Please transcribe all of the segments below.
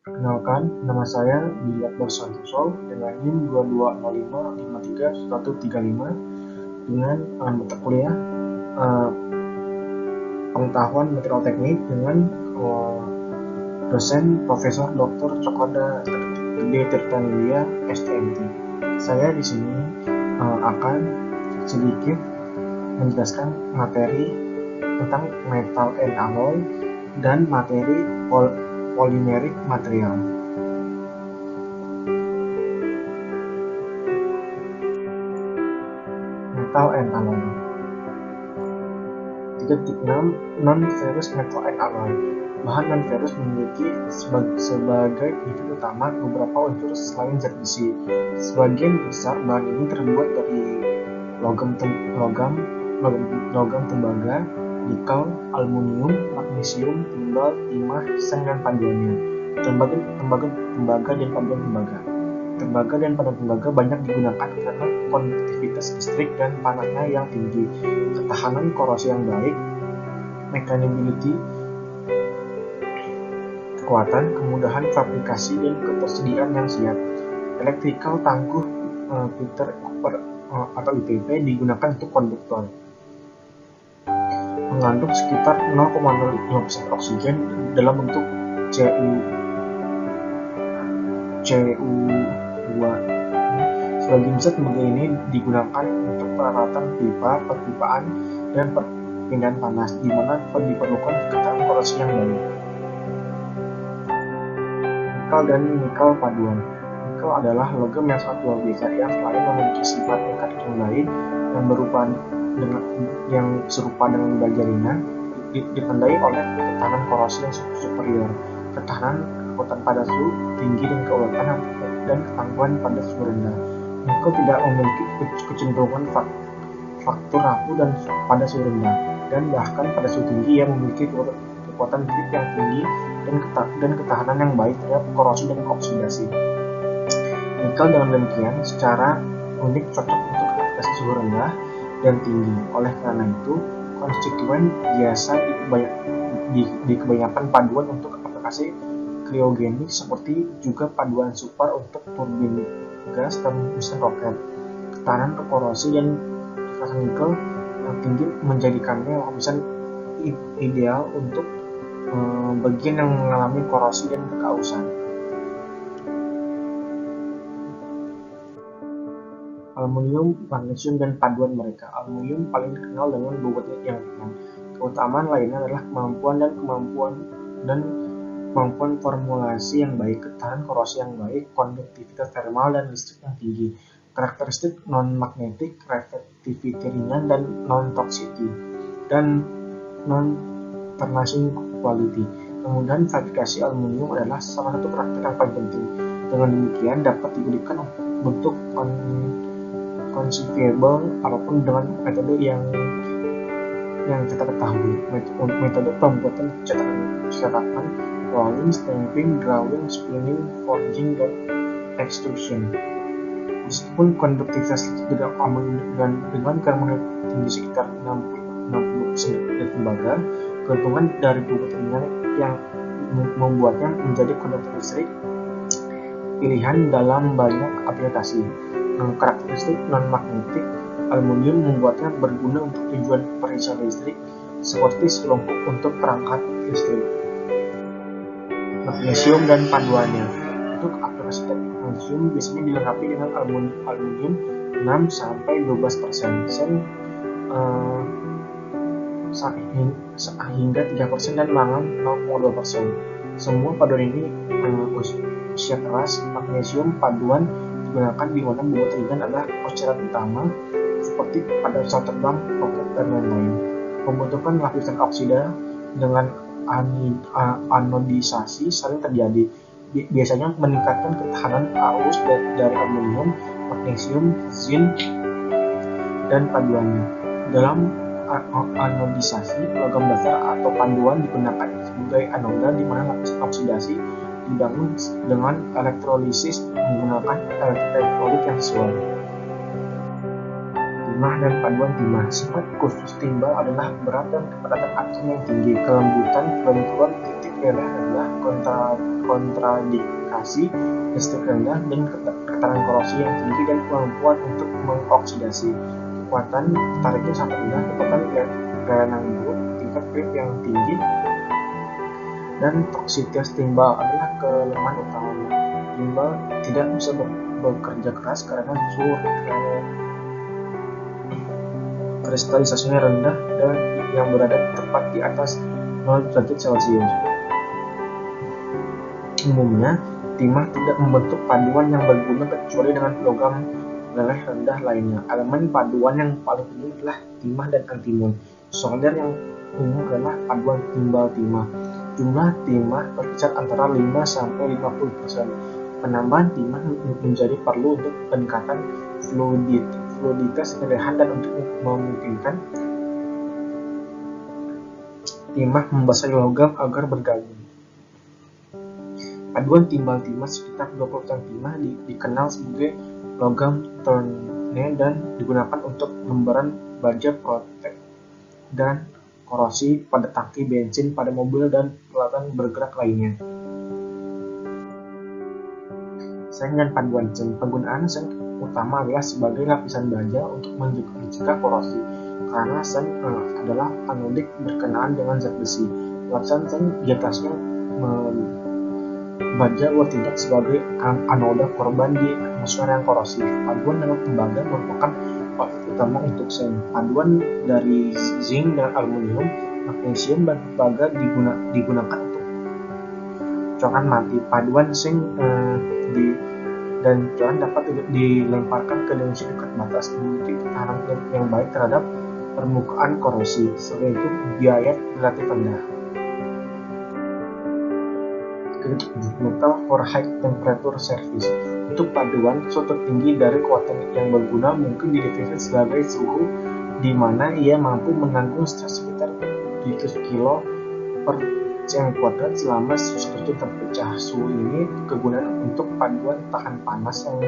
Perkenalkan, nama saya Billy Akbar Santoso dengan NIM 2205531135 dengan mata kuliah uh, pengetahuan material teknik dengan dosen Profesor Dr. Cokoda Gede Tirtanindya STMT. Saya di sini akan sedikit menjelaskan materi tentang metal and alloy dan materi polymeric material. Metal and alloy. 3.6 Non-ferrous metal and alloy. Bahan non-ferrous memiliki sebagai penyebab utama beberapa unsur selain zat besi. Sebagian besar bahan ini terbuat dari logam tembaga, nikel, aluminium, magnesium, timbal, timah, seng dan paduannya. Tembaga dan paduan tembaga. Tembaga dan paduan tembaga banyak digunakan karena konduktivitas listrik dan panasnya yang tinggi, ketahanan korosi yang baik, mechanibility, kekuatan, kemudahan fabrikasi, dan ketersediaan yang siap. Electrical tangguh Peter Cooper atau IPP digunakan untuk konduktor. Mengandung sekitar 0,05% oksigen dalam bentuk Cu2. Sebagian besar tembaga ini digunakan untuk peralatan pipa, perpipaan, dan perpindahan panas, di mana diperlukan ketahanan korosi yang baik. Nikel dan nikel paduan. Nikel adalah logam yang sangat luar biasa yang selain memiliki sifat mekanik yang baik yang serupa dengan baja ringan, ditandai oleh ketahanan korosi yang superior, ketahanan kekuatan pada suhu tinggi dan keulatan dan ketangguhan pada suhu rendah. Nikel tidak memiliki kecenderungan faktor rapuh dan pada suhu rendah, dan bahkan pada suhu tinggi ia memiliki kekuatan grip yang tinggi dan ketahanan yang baik terhadap korosi dan oksidasi. Nikel dengan demikian secara unik cocok untuk aplikasi suhu rendah dan tinggi. Oleh karena itu, konstituen biasa di kebanyakan paduan untuk aplikasi kriogenik, seperti juga paduan super untuk turbin gas dan mesin roket. Ketahanan ke korosi dan kekerasan nikel yang tinggi menjadikannya lapisan ideal untuk bagian yang mengalami korosi dan kekausan. Aluminium, magnesium, dan paduan mereka. Aluminium paling dikenal dengan bobotnya yang ringan. Keutamaan lainnya adalah kemampuan formulasi yang baik, ketahanan korosi yang baik, konduktivitas thermal dan listrik yang tinggi, karakteristik non-magnetic, reflectivity ringan, dan non-toxicity, dan non-ternashing quality. Kemudian fabrikasi aluminium adalah salah satu karakter yang paling penting. Dengan demikian dapat diberikan bentuk consumable apapun dengan metode yang kita ketahui. Metode pembuatan cetakan, rolling, stamping, drawing, spinning, forging, dan extrusion. Meskipun konduktivitas tidak aman dengan karbon tinggi sekitar 60% dari tembaga, keuntungan dari bobot ringan yang membuatnya menjadi konduktor listrik pilihan dalam banyak aplikasi. Karakteristik non-magnetik aluminium membuatnya berguna untuk tujuan perisian listrik, seperti selongkuk untuk perangkat listrik. Magnesium dan paduannya. Untuk aplikasi teknik magnesium biasanya dilengkapi dengan aluminium 6-12%, hingga 3% dan mangan 0,2%. Semua paduan ini usia keras. Magnesium paduan digunakan di mana bobot ringan adalah syarat utama, seperti pada pesawat terbang, roket, dan lain-lain. Pembentukan lapisan oksida dengan anodisasi sering terjadi, biasanya meningkatkan ketahanan arus dari aluminium, magnesium, zinc, dan paduannya. Dalam anodisasi, logam dasar atau paduan digunakan sebagai anoda, di mana lapisan oksidasi dibangun dengan elektrolisis menggunakan elektrolit yang sesuai. Timah dan paduan timah. Sifat khusus timbal adalah berat dan kepadatan atom yang tinggi, kelembutan, kelenturan, titik leleh rendah, kontradikasi, listrik rendah, dan ketahanan korosi yang tinggi, dan kemampuan untuk mengoksidasi. Kekuatan tariknya sangat rendah, kekuatan gayangan buruk, tingkat grip yang tinggi, dan toksitas timbal adalah kelemahan utamanya. Timbal tidak bisa bekerja keras karena suhu kristalisasinya rendah dan yang berada tepat di atas 0 derajat Celcius. Umumnya, timah tidak membentuk paduan yang berguna kecuali dengan logam meleleh rendah lainnya. Elemen paduan yang paling umum adalah timah dan antimon. Solder yang umum adalah paduan timbal-timah. Jumlah timah berkisar antara 5-50%. Penambahan timah menjadi perlu untuk peningkatan fluiditas kelelehan dan untuk memungkinkan timah membasahi logam agar bergabung. Paduan timbal-timah sekitar 20% timah dikenal sebagai logam Tournai dan digunakan untuk lembaran baja protek dan korosi pada tangki bensin pada mobil dan peralatan bergerak lainnya. Seng dan paduan seng. Penggunaan seng utama adalah sebagai lapisan baja untuk mencegah korosi, karena seng adalah anodik berkenaan dengan zat besi. Lapisan seng di atasnya baja bertindak sebagai anoda korban di atmosfer yang korosif. Paduan dan tembaga merupakan faktor utama untuk seng. Paduan dari zinc dan aluminium, magnesium, dan tembaga digunakan untuk coran mati. Paduan seng dan coran dapat dilemparkan ke dimensi dekat batas, memiliki ketahanan yang baik terhadap permukaan korosi. Selain itu, biaya relatif rendah. Metal for high temperature service. Untuk paduan, suhu tertinggi dari kekuatan yang berguna mungkin didefinisikan sebagai suhu di mana ia mampu menanggung stres sekitar 300 kilo per cm kuadrat selama struktur terpecah. Suhu ini kegunaan untuk paduan tahan panas yang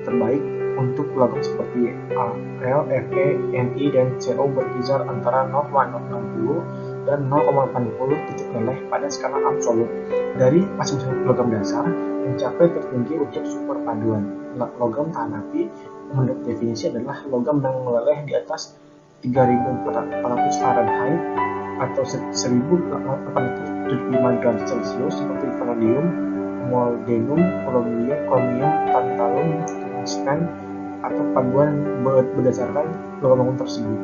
terbaik untuk logam seperti Al, Fe, Ni, dan Co berkisar antara 0,60 dan 0,80 titik leleh pada skala absolut dari masing-masing logam dasar. Mencapai tertinggi untuk super paduan. Logam tahan api menurut definisi adalah logam yang meleleh di atas 3.400 Fahrenheit atau 1.875 derajat Celcius seperti vanadium, molybdenum, chromium, tantalum, tungsten, atau paduan berdasarkan logam tersebut.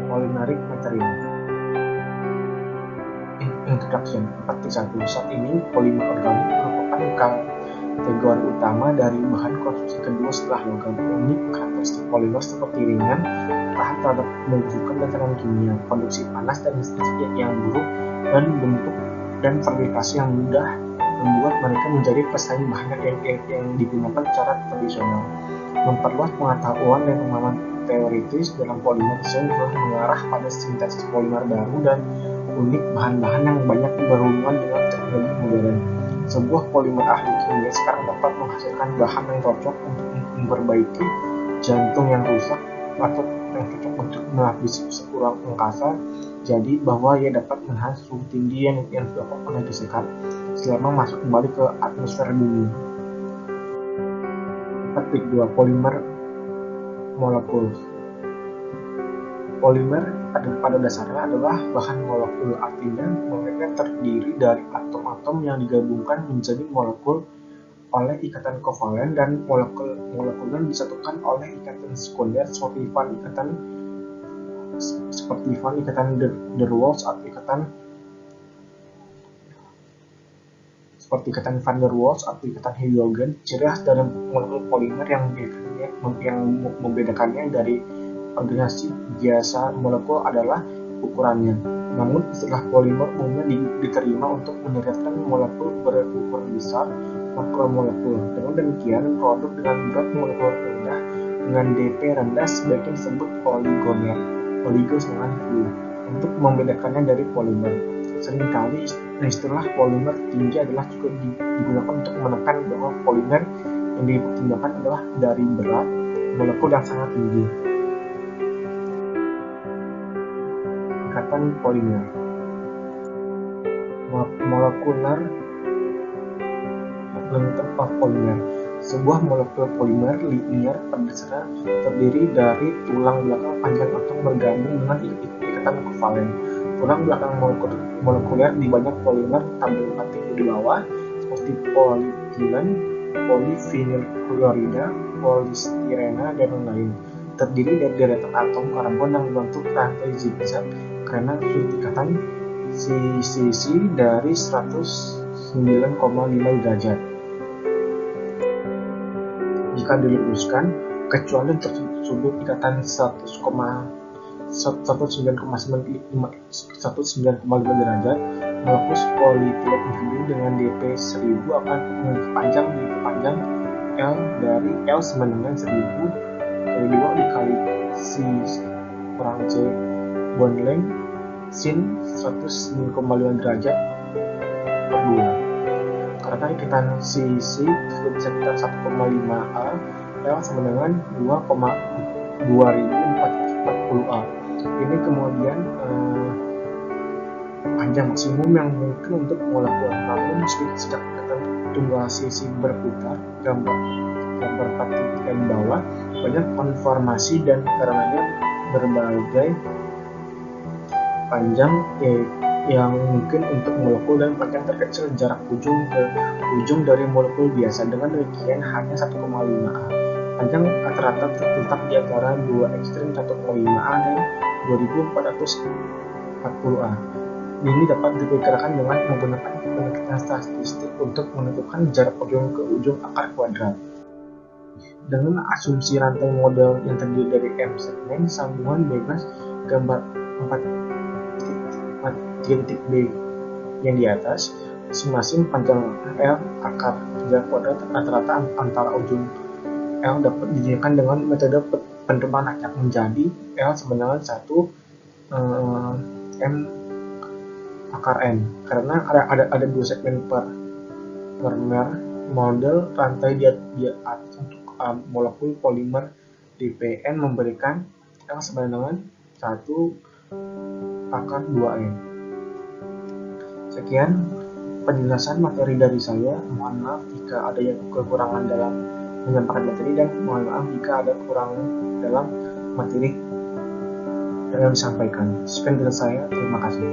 Polymeric material. Introduction 41. Saat ini polimer organik merupakan kategori utama dari bahan konsumsi kedua setelah logam. Unik karakteristik polimer seperti ringan, tahan terhadap pembentukan dan tekanan kimia, konduksi panas dan listrik yang buruk, dan bentuk dan fabrikasi yang mudah membuat mereka menjadi pesaing bahan yang digunakan secara tradisional. Memperluas pengetahuan dan pemahaman teoritis dalam polimer telah mengarah pada sintesis polimer baru dan unik bahan-bahan yang banyak berhubungan dengan teknologi modern. Sebuah polimer ahli kimia sekarang dapat menghasilkan bahan yang cocok untuk memperbaiki jantung yang rusak atau yang cocok untuk melapisi urat angkasa, jadi bahwa ia dapat menahan suhu tinggi yang sudah pernah disekat selama masuk kembali ke atmosfer bumi. 4.2 Polimer molekul. Polimer pada dasarnya adalah bahan molekul, artinya mereka terdiri dari atom-atom yang digabungkan menjadi molekul oleh ikatan kovalen, dan molekul disatukan oleh ikatan sekunder seperti ikatan der Waals atau ikatan van der Waals atau ikatan hidrogen. Ciri khas dari molekul polimer yang membedakannya dari organisasi biasa molekul adalah ukurannya. Namun istilah polimer umumnya diterima untuk menyebutkan molekul berukuran besar, makromolekul. Dengan demikian, produk dengan berat molekul rendah dengan dP rendah sebaiknya disebut oligomer, oligos dengan flu, untuk membedakannya dari polimer. Seringkali istilah polimer tinggi adalah juga digunakan untuk menekan bahwa polimer yang dipertimbangkan adalah dari berat molekul yang sangat tinggi. Ikatan polimer. Molecular lengkap polimer. Sebuah molekul polimer linear pada dasarnya terdiri dari tulang belakang panjang atom bergabung dengan ikatan kovalen. Tulang belakang molekuler di banyak polimer tabel 4 di bawah seperti polietilen, polivinylklorida, polistirena, dan lain-lain. Terdiri dari deretan atom karbon yang membentuk rantai zigzag karena sudut ikatan sisi dari 109,5 derajat. Jika diluruskan, kecuali untuk sudut ikatan 109,5 derajat, molekul polietilen individu dengan dp 1000 akan memiliki panjang L dari L sama dengan 1000 kali 2 dikali C kurang C bond length sin 109,5 derajat per 2. Karena ikatan sisi lebih sekitar 1,5 A, L sama dengan 2,2440 A. Ini kemudian panjang maksimum yang mungkin untuk molekul. Namun sejak ikatan tunggal sisi berputar, gambar 4 titik bawah, banyak konformasi dan karenanya berbagai panjang yang mungkin untuk molekul dan panjang terkecil jarak ujung ke ujung dari molekul biasa. Dengan demikian hanya 1,5 A. Panjang rata-rata terletak di antara dua ekstrem 1,5 A dan 2440 A. Ini dapat diperkirakan dengan menggunakan pendekatan statistik untuk menentukan jarak ujung ke ujung akar kuadrat. Dengan asumsi rantai model yang terdiri dari M segmen sambungan bebas gambar 4 B yang di atas, masing-masing panjang L akar 3 kuadrat rata-rata antara ujung L dapat dijadikan dengan metode penerbangan acak menjadi L sama dengan 1 M akar N, karena ada 2 segmen per model rantai di atas untuk molekul polimer DPN memberikan L sama dengan 1 akar 2N. Sekian penjelasan materi dari saya. Mohon maaf jika ada yang kekurangan dalam menyampaikan materi, dan mohon maaf jika ada kekurangan dalam materi yang disampaikan. Sekian dari saya, terima kasih.